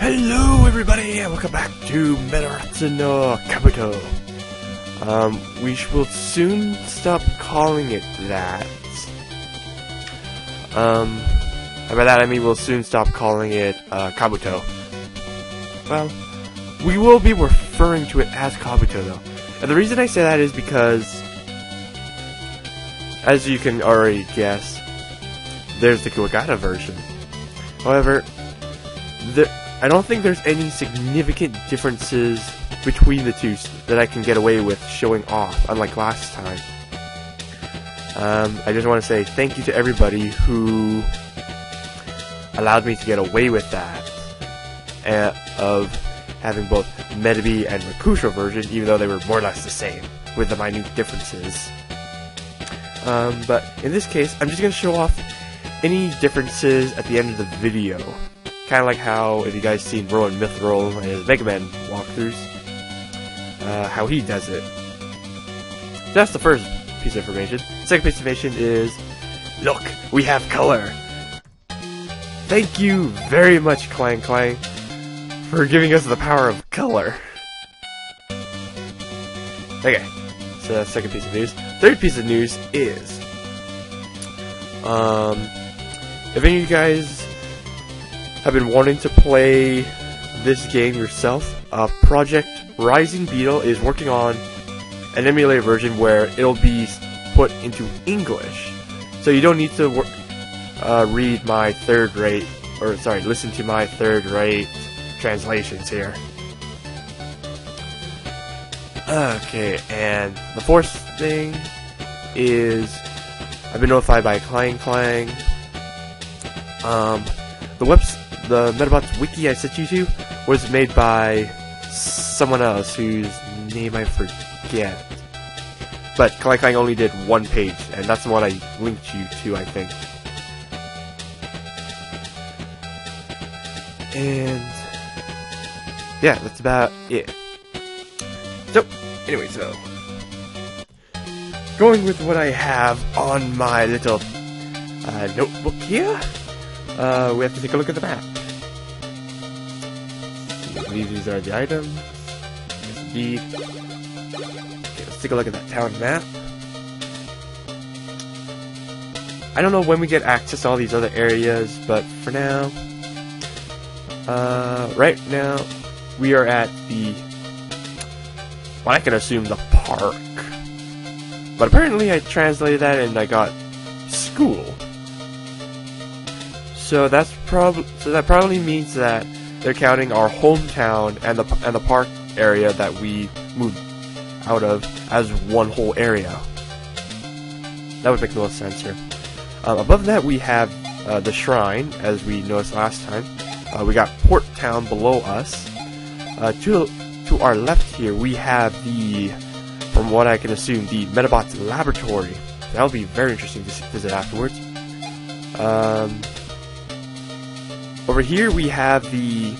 Hello everybody and welcome back to Medarots no Kabuto. We will soon stop calling it that. And by that I mean we'll soon stop calling it Kabuto. Well, we will be referring to it as Kabuto though. And the reason I say that is because, as you can already guess, there's the Kuwagata version. However, I don't think there's any significant differences between the two that I can get away with showing off, unlike last time. I just want to say thank you to everybody who allowed me to get away with that, of having both Medabi and Rakusho version, even though they were more or less the same, with the minute differences. But in this case, I'm just going to show off any differences at the end of the video. Kind of like how, if you guys seen Rowan Mithril and his Mega Man walkthroughs, how he does it. That's the first piece of information. Second piece of information is, look, we have color. Thank you very much, Clang Clang, for giving us the power of color. Okay, so that's the second piece of news. Third piece of news is, if any of you guys have been wanting to play this game yourself, Project Rising Beetle is working on an emulator version where it'll be put into English. So you don't need to read my listen to my third-rate translations here. Okay, and the fourth thing is, I've been notified by Clang Clang. The Medabots wiki I sent you to was made by someone else whose name I forget. But Clang Clang only did one page, and that's the one I linked you to, I think. And yeah, that's about it. So, anyway, going with what I have on my little notebook here, we have to take a look at the map. I believe these are the items. Yes, indeed. Okay, let's take a look at that town map. I don't know when we get access to all these other areas, but for now, right now, we are at what I can assume the park. But apparently I translated that and I got school. So that probably means that they're counting our hometown and the park area that we moved out of as one whole area. That would make no sense here. Above that we have the shrine, as we noticed last time. We got Port Town below us. To our left here we have from what I can assume, the Medabots laboratory. That'll be very interesting to visit afterwards. Over here we have the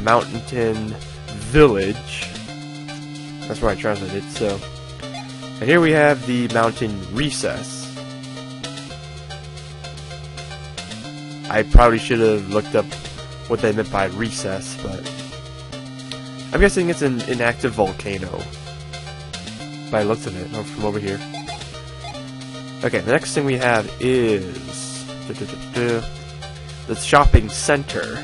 Mountain Village. That's where I translated it. So, and here we have the Mountain Recess. I probably should have looked up what they meant by recess, but I'm guessing it's an inactive volcano by the looks of it, from over here. Okay, the next thing we have is the shopping center.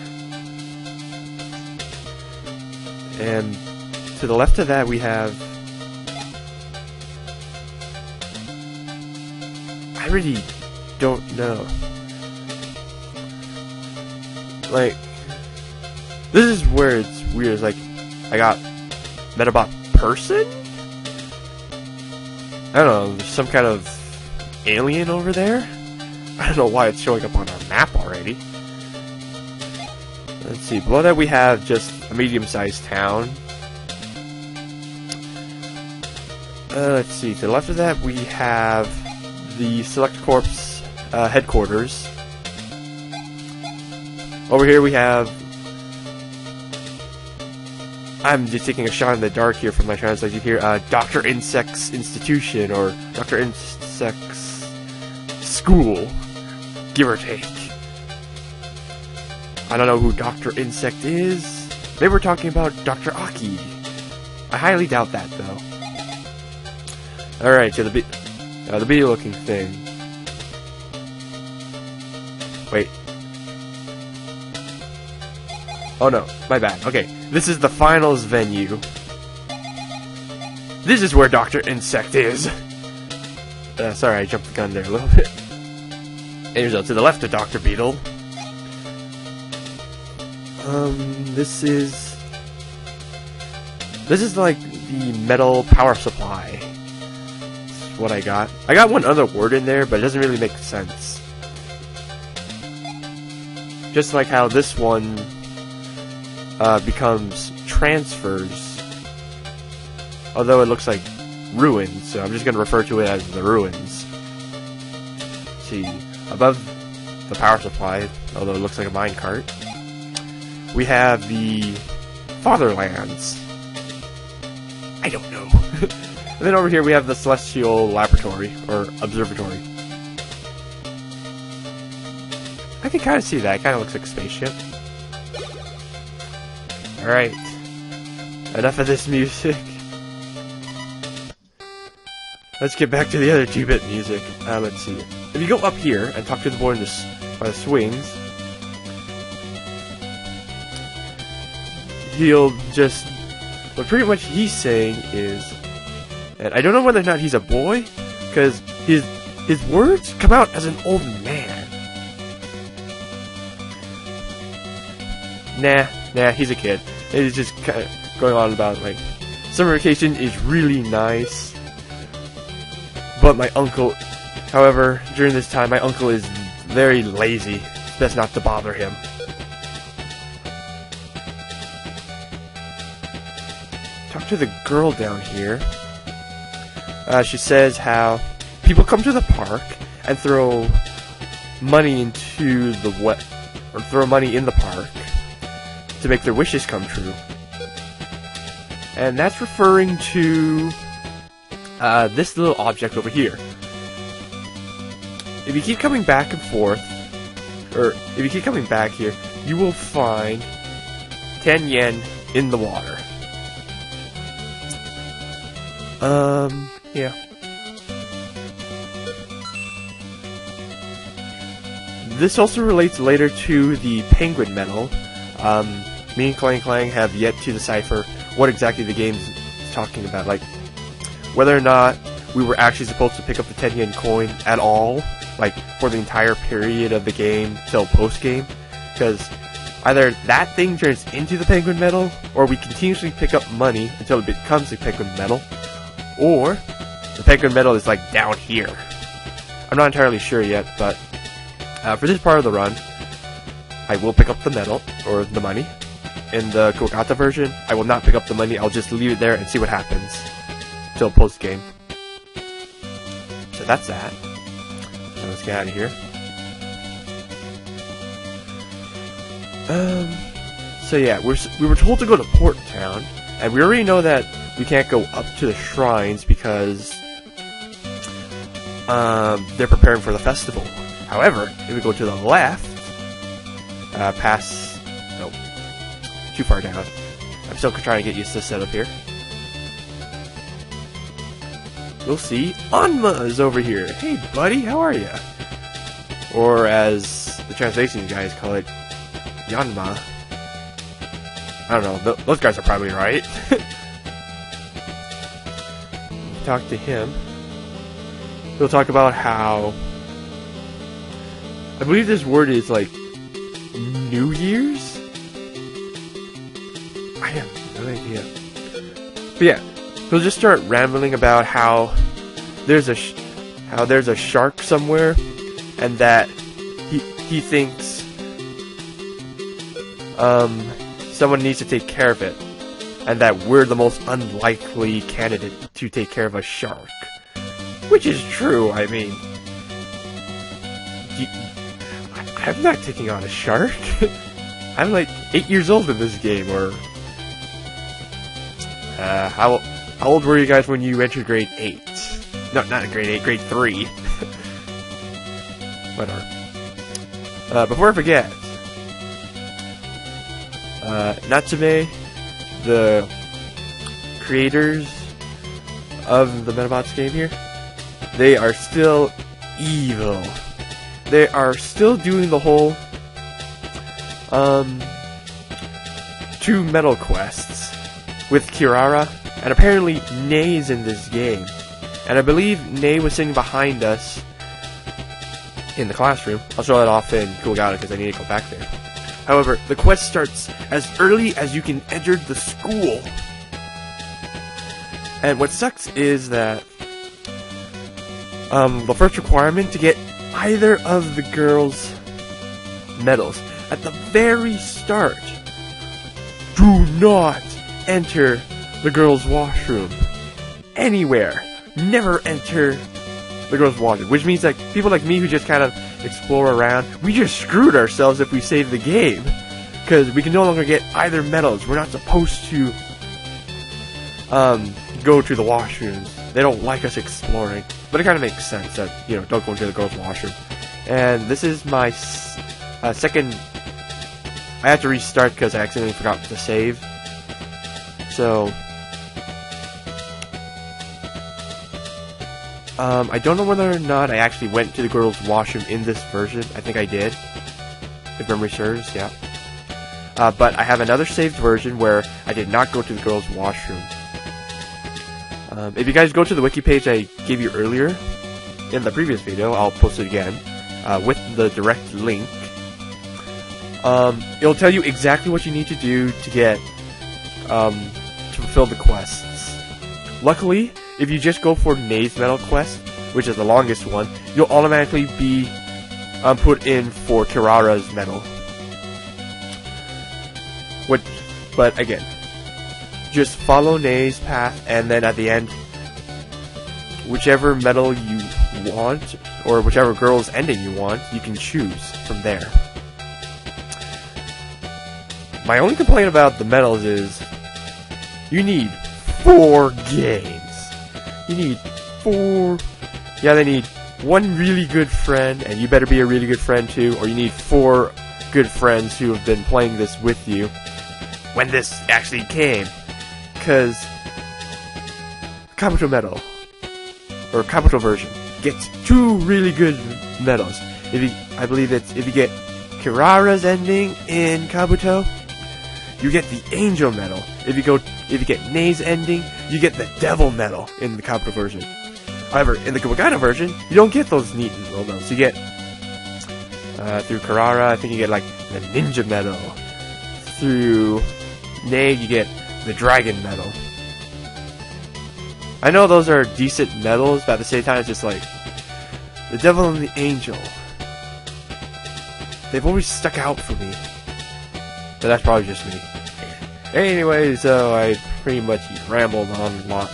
And to the left of that we have, I really don't know. Like, this is where it's weird. It's like, I got Medabot person? I don't know, there's some kind of alien over there? I don't know why it's showing up on our map already. Let's see, below that we have just a medium-sized town. Let's see, to the left of that we have the Select Corps headquarters. Over here we have, I'm just taking a shot in the dark here from my translation here, Dr. Insect's Institution, or Dr. Insect's School, give or take. I don't know who Dr. Insect is. They were talking about Dr. Aki. I highly doubt that, though. Alright, so the bee looking thing. Wait. Oh no, my bad. Okay, this is the finals venue. This is where Dr. Insect is. Sorry, I jumped the gun there a little bit. Here's to the left of Dr. Beetle. This is like the metal power supply. That's what I got. I got one other word in there, but it doesn't really make sense. Just like how this one becomes transfers. Although it looks like ruins, so I'm just going to refer to it as the ruins. Let's see, above the power supply, although it looks like a minecart, we have the Fatherlands. I don't know. And then over here we have the Celestial Laboratory, or Observatory. I can kind of see that. It kind of looks like a spaceship. Alright. Enough of this music. Let's get back to the other 2-bit music. Let's see. If you go up here and talk to the boy by the swings, he'll just... What pretty much he's saying is... And I don't know whether or not he's a boy, because his words come out as an old man. Nah, he's a kid. And he's just kind of going on about, like, summer vacation is really nice. But my uncle, however, during this time, my uncle is very lazy. It's best not to bother him. Talk to the girl down here. She says how people come to the park and throw money into the throw money in the park to make their wishes come true. And that's referring to this little object over here. If you keep coming back and forth, or if you keep coming back here, you will find 10 yen in the water. Yeah. This also relates later to the penguin medal. Me and Clang Clang have yet to decipher what exactly the game is talking about. Like, whether or not we were actually supposed to pick up the 10 yen coin at all, like, for the entire period of the game till post-game. Because either that thing turns into the penguin medal, or we continuously pick up money until it becomes the penguin medal, or the penguin medal is, like, down here. I'm not entirely sure yet, but for this part of the run, I will pick up the medal, or the money. In the Kogata version, I will not pick up the money, I'll just leave it there and see what happens till post-game. So that's that. So let's get out of here. So yeah, we were told to go to Port Town, and we already know that we can't go up to the shrines because they're preparing for the festival. However, if we go to the left, too far down. I'm still trying to get used to this setup here. We'll see Anma is over here. Hey buddy, how are ya? Or as the translation guys call it, Yanma. I don't know, those guys are probably right. Talk to him. He'll talk about how... I believe this word is like New Year's? I have no idea. But yeah, he'll just start rambling about how there's a shark somewhere, and that he thinks someone needs to take care of it, and that we're the most unlikely candidate to take care of a shark. Which is true, I mean. I'm not taking on a shark. I'm like 8 years old in this game, or... how old were you guys when you entered grade 8? No, not grade 8, grade 3. Whatever. Before I forget, Natsume, the creators of the Medarots game here, they are still evil. They are still doing the whole 2 medal quests with Kirara, and apparently Nei's in this game. And I believe Nei was sitting behind us in the classroom. I'll show that off in Kuwagata because I need to go back there. However, the quest starts as early as you can enter the school. And what sucks is that the first requirement to get either of the girls' medals at the very start, do not enter the girls' washroom anywhere. Never enter the girls' washroom, which means like people like me who just kind of explore around, we just screwed ourselves if we save the game, because we can no longer get either medals. We're not supposed to go to the washrooms. They don't like us exploring, but it kind of makes sense that, you know, don't go into the girls' washroom. And this is my second. I had to restart because I accidentally forgot to save. So I don't know whether or not I actually went to the girls' washroom in this version. I think I did, if memory serves, yeah. But I have another saved version where I did not go to the girls' washroom. If you guys go to the wiki page I gave you earlier in the previous video, I'll post it again with the direct link. It'll tell you exactly what you need to do to get to fulfill the quests. Luckily, if you just go for Nei's medal quest, which is the longest one, you'll automatically be put in for Kirara's medal. But again, just follow Nei's path, and then at the end, whichever medal you want, or whichever girl's ending you want, you can choose from there. My only complaint about the medals is you need 4 games. You need 4. Yeah, they need 1 really good friend, and you better be a really good friend too, or you need 4 good friends who have been playing this with you when this actually came. Because Kabuto medal, or Kabuto version, gets 2 really good medals. I believe it's if you get Kirara's ending in Kabuto, you get the Angel medal. If you get Nei's ending, you get the Devil medal in the Kabuto version. However, in the Kuwagata version, you don't get those neat little medals. You get through Kirara, I think you get like the Ninja medal. Through Nei, you get the Dragon medal. I know those are decent medals, but at the same time, it's just like the Devil and the Angel. They've always stuck out for me. But that's probably just me. Anyway, so I pretty much rambled on a lot.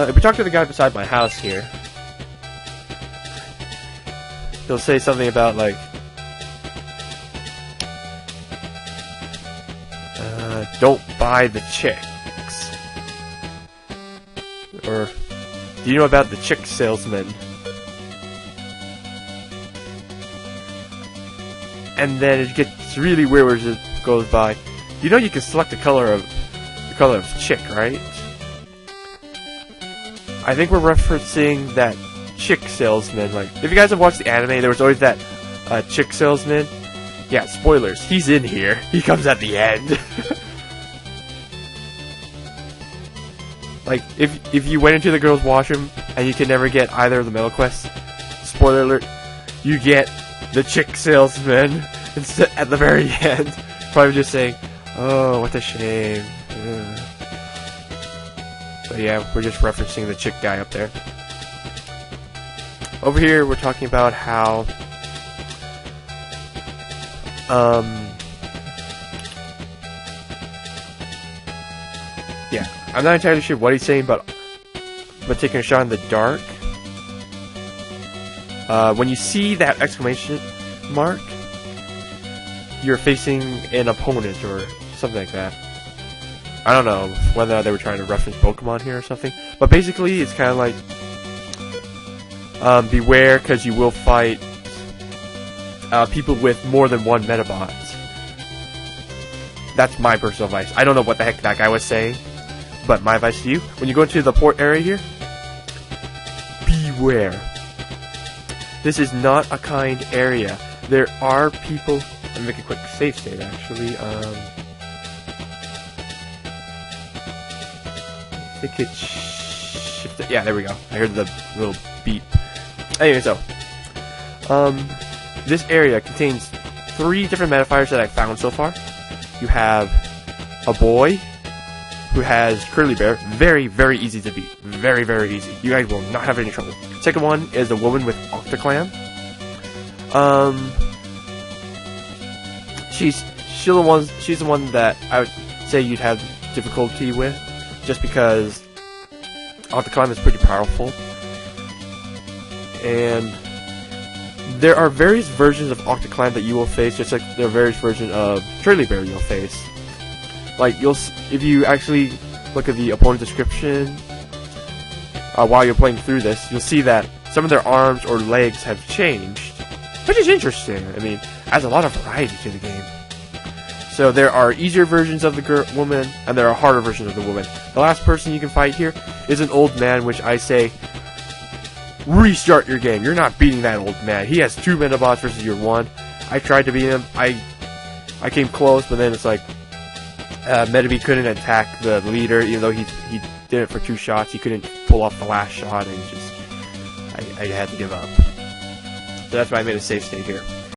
If we talk to the guy beside my house here, he'll say something about like, don't buy the chicks. Or, do you know about the chick salesman? And then it gets really weird where it just goes by. You know you can select the color of chick, right? I think we're referencing that chick salesman. Like, if you guys have watched the anime, there was always that chick salesman. Yeah, spoilers. He's in here. He comes at the end. Like, if you went into the girls' washroom and you can never get either of the medal quests, spoiler alert, you get the chick salesman instead at the very end. Probably just saying, oh, what a shame. Ugh. But yeah, we're just referencing the chick guy up there. Over here, we're talking about how yeah, I'm not entirely sure what he's saying, but taking a shot in the dark. When you see that exclamation mark, you're facing an opponent or something like that. I don't know whether they were trying to reference Pokemon here or something, but basically it's kind of like beware, because you will fight people with more than 1 Medabot. That's my personal advice. I don't know what the heck that guy was saying, but my advice to you, when you go into the port area here, beware. This is not a kind area. There are people... Let me make a quick save state, actually. I think it's shifted. Yeah, there we go. I heard the little beep. Anyway, so... this area contains 3 different modifiers that I found so far. You have a boy who has curly bear. Very, very easy to beat. Very, very easy. You guys will not have any trouble. Second one is a woman with Octoclan. She's the one that I would say you'd have difficulty with, just because Octoclan is pretty powerful. And there are various versions of Octoclan that you will face, just like there are various versions of Curly Bear you'll face. Like, if you actually look at the opponent description while you're playing through this, you'll see that some of their arms or legs have changed, which is interesting. I mean, adds a lot of variety to the game. So there are easier versions of the woman, and there are harder versions of the woman. The last person you can fight here is an old man, which I say, restart your game. You're not beating that old man. He has 2 Medarots versus your 1. I tried to beat him. I came close, but then it's like Medarots couldn't attack the leader, even though he did it for 2 shots. He couldn't pull off the last shot, and just I had to give up. So that's why I made a safe state here.